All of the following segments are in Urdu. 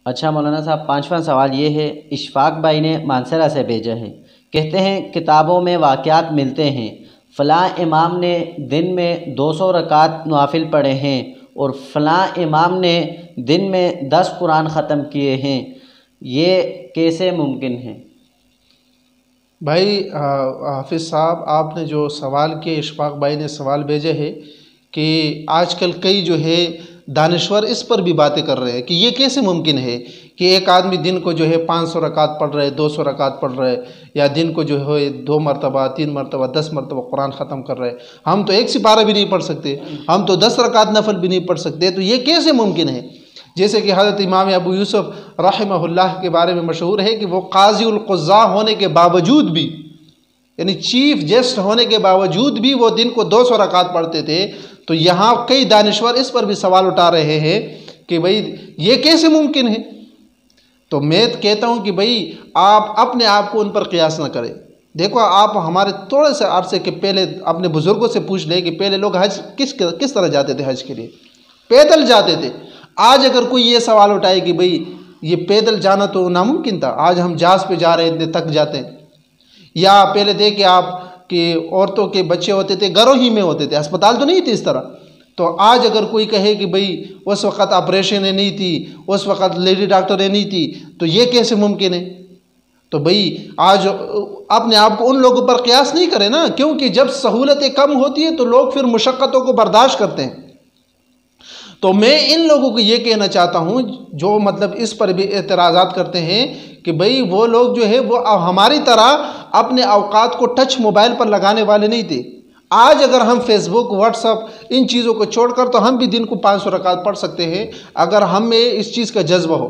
اچھا مولانا صاحب، پانچواں سوال یہ ہے، اشفاق بھائی نے مانسرا سے بھیجا ہے۔ کہتے ہیں کتابوں میں واقعات ملتے ہیں، فلاں امام نے دن میں 200 رکعت نوافل پڑھے ہیں اور فلاں امام نے دن میں 10 قرآن ختم کیے ہیں، یہ کیسے ممکن ہے؟ بھائی حافظ صاحب، آپ نے جو سوال کیا، اشفاق بھائی نے سوال بھیجے ہے کہ آج کل کئی جو ہے دانشور اس پر بھی باتیں کر رہے ہیں کہ یہ کیسے ممکن ہے کہ ایک آدمی دن کو جو ہے 500 رکعت پڑھ رہے، 200 رکعت پڑھ رہے، یا دن کو جو ہے 2 مرتبہ 3 مرتبہ 10 مرتبہ قرآن ختم کر رہے۔ ہم تو ایک سپارہ بھی نہیں پڑھ سکتے، ہم تو 10 رکعت نفل بھی نہیں پڑھ سکتے، تو یہ کیسے ممکن ہے؟ جیسے کہ حضرت امام ابو یوسف رحمہ اللہ کے بارے میں مشہور ہے کہ وہ قاضی القضاء ہونے کے باوجود بھی، یعنی چیف جسٹ ہونے کے باوجود بھی وہ دن کو 200 رکعت پڑھتے تھے۔ تو یہاں کئی دانشور اس پر بھی سوال اٹھا رہے ہیں کہ بھئی یہ کیسے ممکن ہے؟ تو میں کہتا ہوں کہ بھئی آپ اپنے آپ کو ان پر قیاس نہ کریں۔ دیکھو، آپ ہمارے تھوڑے سے عرصے کے پہلے اپنے بزرگوں سے پوچھ لیں کہ پہلے لوگ حج کس طرح جاتے تھے، حج کے لیے پیدل جاتے تھے۔ آج اگر کوئی یہ سوال اٹھائے کہ بھئی یہ پیدل جانا تو ناممکن تھا، آج ہم جہاز پہ جا رہے ہیں، اتنے تک جاتے ہیں۔ یا پہلے دیکھیں آپ کہ عورتوں کے بچے ہوتے تھے گھروں ہی میں ہوتے تھے، اسپتال تو نہیں تھے اس طرح۔ تو آج اگر کوئی کہے کہ بھئی اس وقت آپریشنیں نہیں تھی، اس وقت لیڈی ڈاکٹریں نہیں تھی، تو یہ کیسے ممکن ہے؟ تو بھئی آج اپنے آپ کو ان لوگوں پر قیاس نہیں کریں نا، کیونکہ جب سہولتیں کم ہوتی ہیں تو لوگ پھر مشقتوں کو برداشت کرتے ہیں۔ تو میں ان لوگوں کو یہ کہنا چاہتا ہوں جو مطلب اس پر بھی اعتراضات کرتے ہیں کہ بھئی وہ لوگ جو ہے وہ ہماری طرح اپنے اوقات کو ٹچ موبائل پر لگانے والے نہیں تھے۔ آج اگر ہم فیس بک، واٹس ایپ ان چیزوں کو چھوڑ کر تو ہم بھی دن کو 500 رکعت پڑھ سکتے ہیں اگر ہم میں اس چیز کا جذبہ ہو۔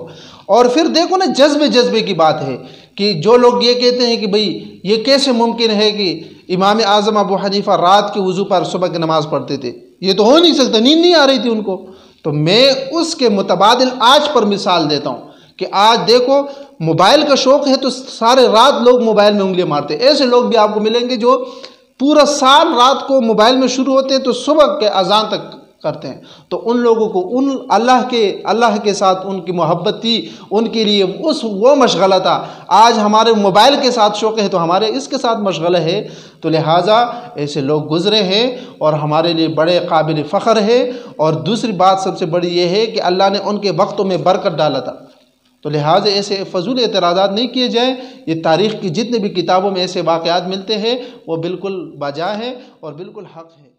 اور پھر دیکھو نا، جذبے کی بات ہے کہ جو لوگ یہ کہتے ہیں کہ بھئی یہ کیسے ممکن ہے کہ امام اعظم ابو حنیفہ رات کے وضو پر صبح کی نماز پڑھتے تھے، یہ تو ہو نہیں سکتا، نیند نہیں آ رہی تھی ان کو۔ تو میں اس کے متبادل آج پر مثال دیتا ہوں کہ آج دیکھو، موبائل کا شوق ہے تو سارے رات لوگ موبائل میں انگلیاں مارتے ہیں۔ ایسے لوگ بھی آپ کو ملیں گے جو پورا سال رات کو موبائل میں شروع ہوتے ہیں تو صبح کے اذان تک کرتے ہیں۔ تو ان لوگوں کو اللہ کے ساتھ ان کی محبت تھی، ان کے لیے وہ مشغلہ تھا۔ آج ہمارے موبائل کے ساتھ شوق ہے تو ہمارے اس کے ساتھ مشغلہ ہے، تو لہٰذا ایسے لوگ گزرے ہیں اور ہمارے لیے بڑے قابل فخر ہے۔ اور دوسری بات سب سے بڑی یہ ہے کہ اللہ نے ان کے وقتوں میں برکت ڈالا تھا، تو لہٰذا ایسے فضول اعتراضات نہیں کیے جائیں۔ یہ تاریخ کی جتنے بھی کتابوں میں ایسے واقعات ملتے ہیں وہ بالکل باجا ہے اور بالکل حق ہے۔